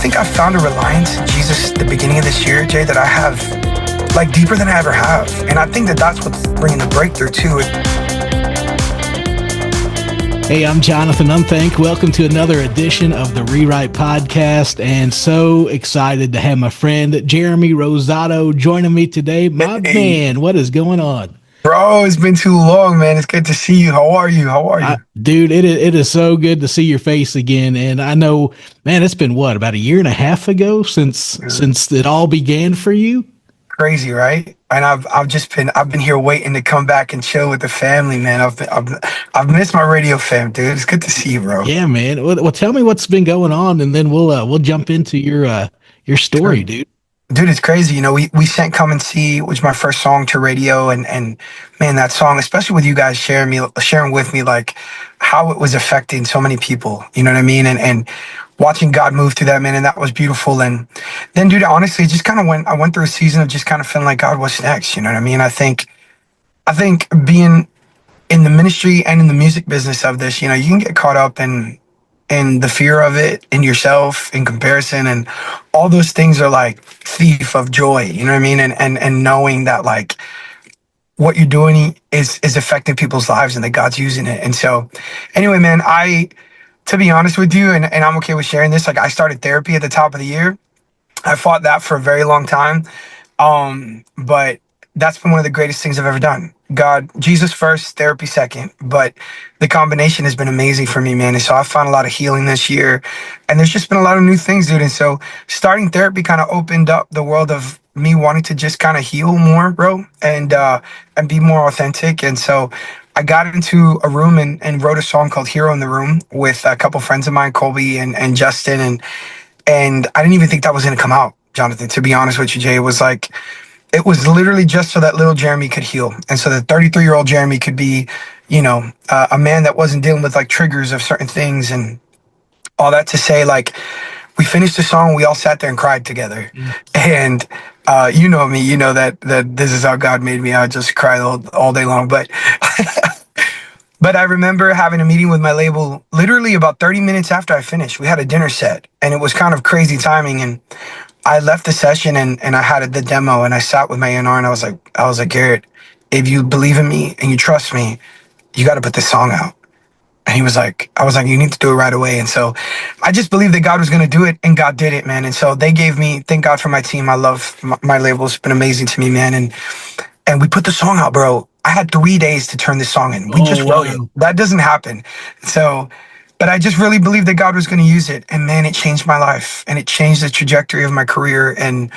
think I found a reliance in Jesus at the beginning of this year, Jay, that I have like deeper than I ever have. And I think that that's what's bringing the breakthrough to it. Hey, I'm Jonathan Unthank. Welcome to another edition of the Rewrite Podcast, and so excited to have my friend Jeremy Rosado joining me today. My man, what is going on? Bro, it's been too long, man. It's good to see you. How are you? Dude, it is so good to see your face again. And I know, man, it's been what, about a year and a half ago since it all began for you? Crazy, right? And I've been here waiting to come back and chill with the family, man. I've missed my radio fam, dude. It's good to see you, bro. Yeah, man. Well, tell me what's been going on, and then we'll jump into your story, dude. Dude, it's crazy. You know, we sent Come and See, which was my first song, to radio, and man, that song, especially with you guys sharing with me like how it was affecting so many people. You know what I mean? And watching God move through that, man, and that was beautiful. And then, dude, honestly, just kind of I went through a season of just kind of feeling like, God, what's next? You know what I mean? I think being in the ministry and in the music business of this, you know, you can get caught up in the fear of it, in yourself, in comparison, and all those things are like thief of joy. You know what I mean? And knowing that like what you're doing is affecting people's lives and that God's using it. And so, anyway, man, to be honest with you, and I'm okay with sharing this, like I started therapy at the top of the year. I fought that for a very long time. But that's been one of the greatest things I've ever done. God, Jesus first, therapy second. But the combination has been amazing for me, man. And so I found a lot of healing this year. And there's just been a lot of new things, dude. And so starting therapy kind of opened up the world of me wanting to just kind of heal more, bro, and be more authentic. And so I got into a room and wrote a song called Hero in the Room with a couple friends of mine, Colby and Justin. And I didn't even think that was going to come out, Jonathan, to be honest with you, Jay. It was literally just so that little Jeremy could heal. And so the 33-year-old Jeremy could be, you know, a man that wasn't dealing with like triggers of certain things. And all that to say, like, we finished the song, we all sat there and cried together. And you know me, you know that this is how God made me. I just cry all day long. But but I remember having a meeting with my label literally about 30 minutes after I finished. We had a dinner set, and it was kind of crazy timing. And I left the session and I had the demo, and I sat with my A&R, and I was like, Garrett, if you believe in me and you trust me, you got to put this song out. And I was like, you need to do it right away. And so I just believed that God was going to do it, and God did it, man. And so they gave me, thank God for my team. I love my label. It's been amazing to me, man. And we put the song out, bro. I had 3 days to turn this song in. We just wrote it. That doesn't happen. So, but I just really believed that God was going to use it. And man, it changed my life, and it changed the trajectory of my career. And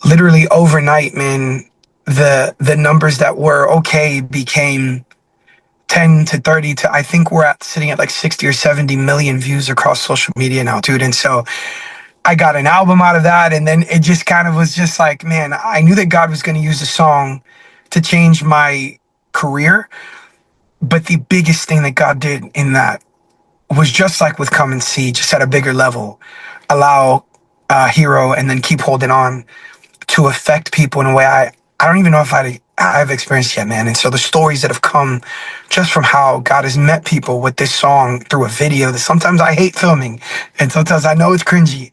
literally overnight, man, the numbers that were okay became 10 to 30 to, I think we're sitting at like 60 or 70 million views across social media now, dude. And so I got an album out of that. And then it just kind of was just like, man, I knew that God was going to use the song to change my career. But the biggest thing that God did in that was just like with Come and See, just at a bigger level, allow Hero and then Keep Holding On to affect people in a way I don't even know if I've experienced yet, man. And so the stories that have come just from how God has met people with this song through a video that sometimes I hate filming and sometimes I know it's cringy,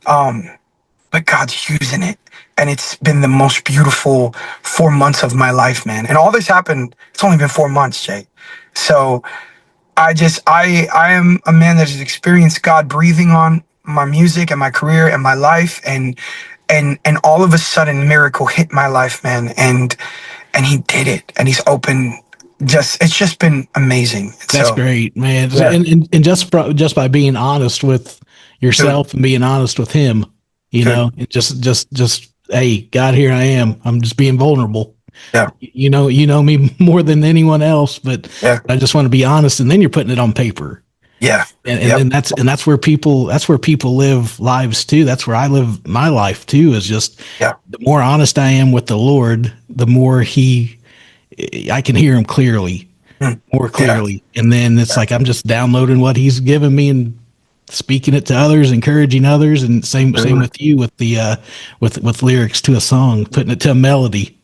but God's using it. And it's been the most beautiful 4 months of my life, man. And all this happened, it's only been 4 months, Jay. So I am a man that has experienced God breathing on my music and my career and my life, and all of a sudden miracle hit my life, man. And he did it, and he's opened. It's just been amazing. That's great, man. Yeah. And just by being honest with yourself and being honest with him, you know, just hey, God, here I am. I'm just being vulnerable. Yeah. You know me more than anyone else, but I just want to be honest. And then you're putting it on paper. Yeah. And that's where people live lives too. That's where I live my life too, is just the more honest I am with the Lord, the more I can hear him more clearly. And then it's like, I'm just downloading what he's given me and speaking it to others, encouraging others. And same with you with the, with lyrics to a song, putting it to a melody.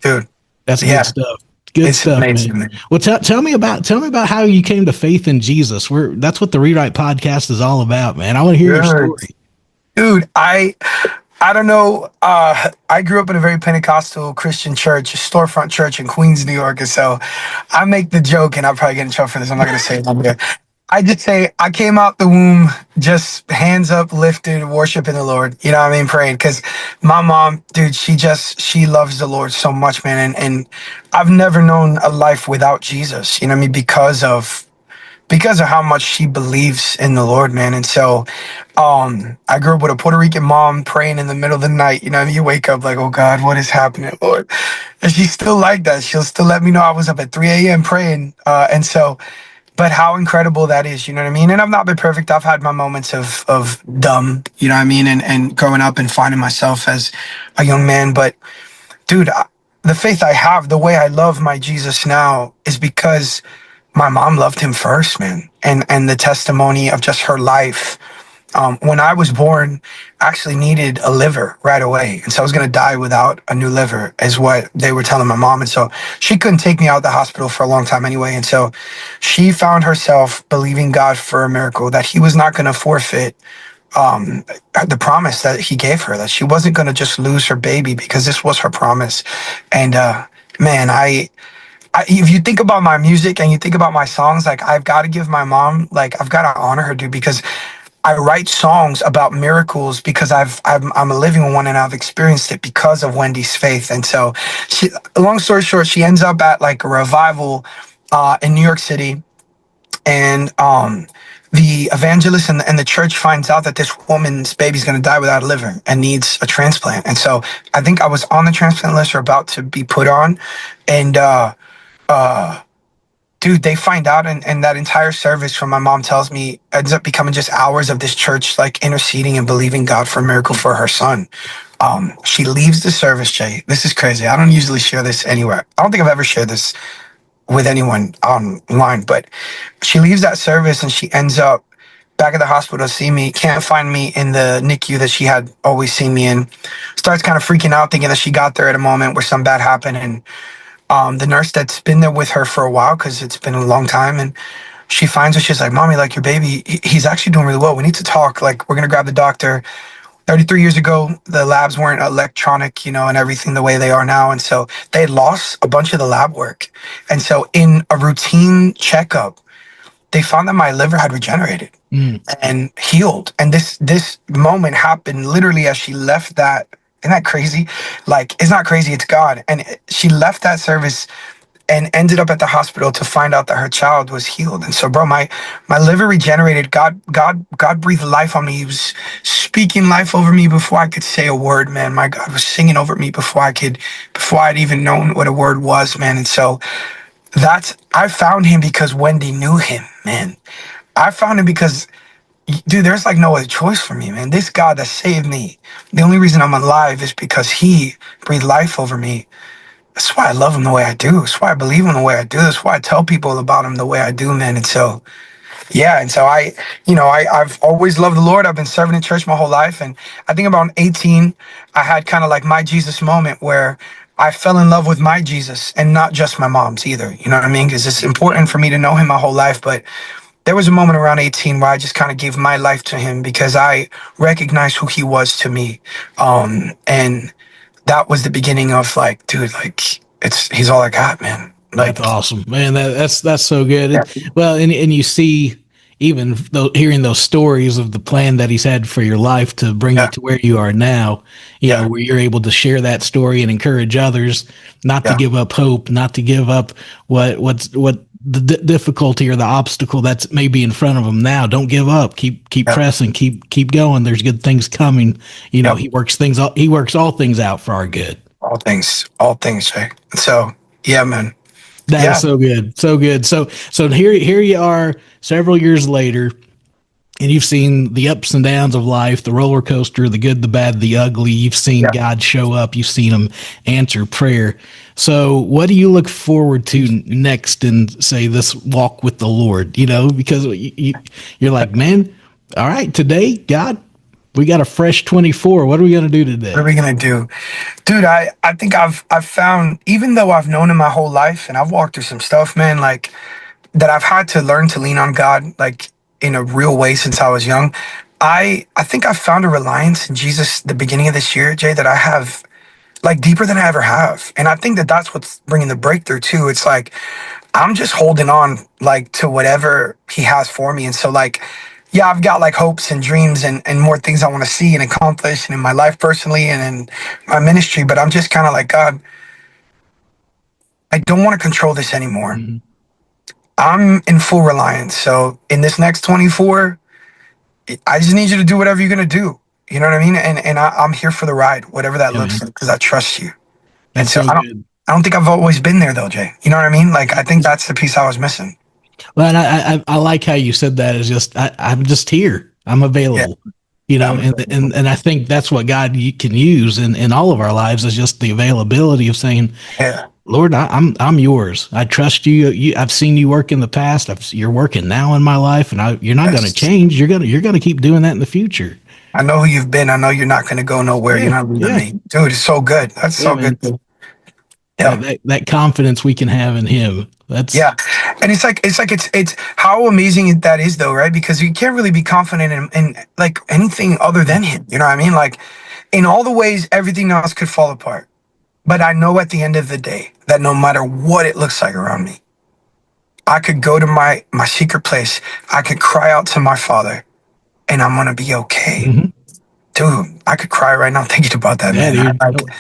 Dude, that's good stuff. Good stuff, amazing, man. Well, tell me about how you came to faith in Jesus. That's what the Rewrite Podcast is all about, man. I want to hear your story. Dude, I don't know. I grew up in a very Pentecostal Christian church, a storefront church in Queens, New York. And so I make the joke, and I'll probably get in trouble for this. I'm not going to say it on here. I just say I came out the womb just hands up, lifted, worshiping the Lord. You know what I mean? Praying. Because my mom, dude, she loves the Lord so much, man. And I've never known a life without Jesus, you know what I mean? Because of how much she believes in the Lord, man. And so I grew up with a Puerto Rican mom praying in the middle of the night. You know, you wake up like, oh God, what is happening, Lord? And she's still like that. She'll still let me know I was up at 3 a.m. praying. And so, but how incredible that is, you know what I mean? And I've not been perfect. I've had my moments of dumb, you know what I mean? And growing up and finding myself as a young man. But dude, the faith I have, the way I love my Jesus now is because my mom loved him first, man. And the testimony of just her life. When I was born, I actually needed a liver right away. And so I was going to die without a new liver, is what they were telling my mom. And so she couldn't take me out of the hospital for a long time anyway. And so she found herself believing God for a miracle, that he was not going to forfeit um, the promise that he gave her, that she wasn't going to just lose her baby, because this was her promise. And man, if you think about my music and you think about my songs, like I've got to give my mom, like I've got to honor her, dude, because I write songs about miracles because I'm a living one, and I've experienced it because of Wendy's faith. And so, long story short, she ends up at like a revival in New York City, and the evangelist and the church finds out that this woman's baby's going to die without a liver and needs a transplant. And so, I think I was on the transplant list or about to be put on, and uh, dude, they find out, and that entire service, from my mom tells me, ends up becoming just hours of this church like interceding and believing God for a miracle for her son. She leaves the service, Jay. This is crazy. I don't usually share this anywhere. I don't think I've ever shared this with anyone online, but she leaves that service and she ends up back at the hospital to see me. Can't find me in the NICU that she had always seen me in. Starts kind of freaking out, thinking that she got there at a moment where some bad happened. And the nurse that's been there with her for a while, because it's been a long time, and she finds her. She's like, "Mommy, like your baby, he's actually doing really well. We need to talk. Like, we're gonna grab the doctor." 33 years ago, the labs weren't electronic, you know, and everything the way they are now, and so they had lost a bunch of the lab work. And so, in a routine checkup, they found that my liver had regenerated and healed. And this moment happened literally as she left that. Isn't that crazy? Like, it's not crazy, it's God. And she left that service and ended up at the hospital to find out that her child was healed. And so, bro, my liver regenerated. God breathed life on me. He was speaking life over me before I could say a word, man. My God was singing over me before I'd even known what a word was, man. And so I found him because Wendy knew him, man. I found him because, dude, there's like no other choice for me, man. This God that saved me, the only reason I'm alive is because he breathed life over me. That's why I love him the way I do. That's why I believe him the way I do. That's why I tell people about him the way I do, man. And so, yeah. And so I've always loved the Lord. I've been serving in church my whole life. And I think about 18, I had kind of like my Jesus moment where I fell in love with my Jesus and not just my mom's either. You know what I mean? Because it's important for me to know him my whole life. But there was a moment around 18 where I just kind of gave my life to him because I recognized who he was to me. And that was the beginning of like, dude, like he's all I got, man. That's Like, awesome, man. That's so good. yeah, Well, and you see, even though hearing those stories of the plan that he's had for your life to bring you yeah, to where you are now, yeah, where you're able to share that story and encourage others not to yeah, give up hope, not to give up what the difficulty or the obstacle that's maybe in front of them now. Don't give up. Keep yeah, pressing. Keep going. There's good things coming. yeah. He works all things out for our good. All things, Jay. So, yeah, man. That is Yeah, so good. So good. So here you are several years later, and you've seen the ups and downs of life, the roller coaster, the good, the bad, the ugly. You've seen yeah. God show up. You've seen him answer prayer. So what do you look forward to next in, say, this walk with the Lord? Because you're like, man, all right, today, God, we got a fresh 24. What are we going to do What are today? we gonna do? Dude, I think I've found, even though I've known him my whole life and I've walked through some stuff, man, like that I've had to learn to lean on God like in a real way since I was young. I think I found a reliance in Jesus the beginning of this year, Jay, that I have like deeper than I ever have. And I think that that's what's bringing the breakthrough too. It's like I'm just holding on like to whatever he has for me. And so like, yeah, I've got like hopes and dreams and more things I want to see and accomplish and in my life personally and in my ministry. But I'm just kind of like, God, I don't want to control this anymore. Mhm. I'm in full reliance. So in this next 24, I just need you to do whatever you're going to do. You know what I mean? I'm here for the ride, whatever that Yeah, looks man. like, because I trust you. And That's so so good. I don't think I've always been there though, Jay. You know what I mean? Like I think that's the piece I was missing. Well, and I like how you said that. Is just I'm just here. I'm Yeah. available. You know, and I think that's what God can use in all of our lives is just the availability of saying, Yeah. Lord, I'm yours. I trust you. I've seen you work in the past. You're working now in my life, and you're not going to Yes. change. You're gonna keep doing that in the future. I know who you've been. I know you're not going to go nowhere. You're Yeah, not leaving yeah, me. Dude, it's so good. That's yeah, so good. man. Dude. That, Yeah. that that confidence we can have in Him. That's Yeah. And it's how amazing that is though, right? Because you can't really be confident in like anything other than him. You know what I mean? Like in all the ways everything else could fall apart. But I know at the end of the day that no matter what it looks like around me, I could go to my secret place. I could cry out to my father and I'm gonna be okay. mhm. Dude, I could cry right now thinking about that, Yeah, man. dude. Like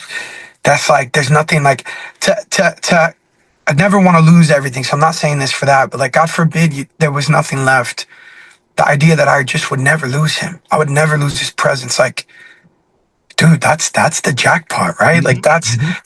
that's like there's nothing like to I never want to lose everything. So I'm not saying this for that, but like God forbid there was nothing left. The idea that I just would never lose him. I would never lose his presence. Like, dude, that's the jackpot, right? Like Mhm, mhm.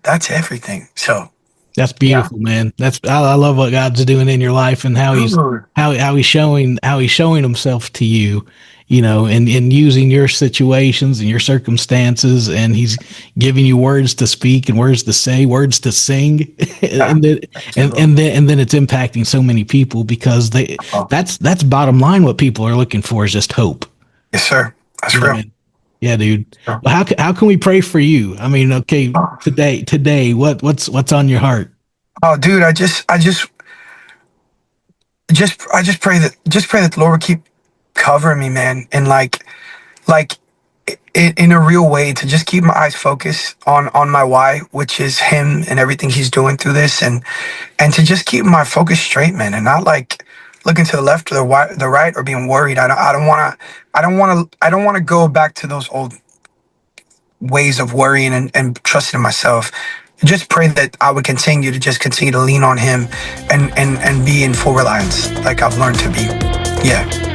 that's everything. So That's yeah. beautiful, man. I love what God's doing in your life and Dude. how he's showing himself to you, and using your situations and your circumstances, and he's giving you words to speak and words to say, words to sing, Yeah. and then Thank you, bro. and then it's impacting so many people because Oh, that's bottom line. What people are looking for is just hope. yes, sir. That's Yeah, real. man. Yeah, dude. Yeah. Well, how can we pray for you? I mean, okay, Oh, today, what's on your heart? oh, dude, I just pray that the Lord would keep covering me, man, and like in a real way to just keep my eyes focused on my why, which is him and everything he's doing through this, and to just keep my focus straight, man, and not like looking to the left or the right or being worried. I don't want to go back to those old ways of worrying and trusting in myself. Just pray that I would continue to lean on him and be in full reliance like I've learned to be. Yeah.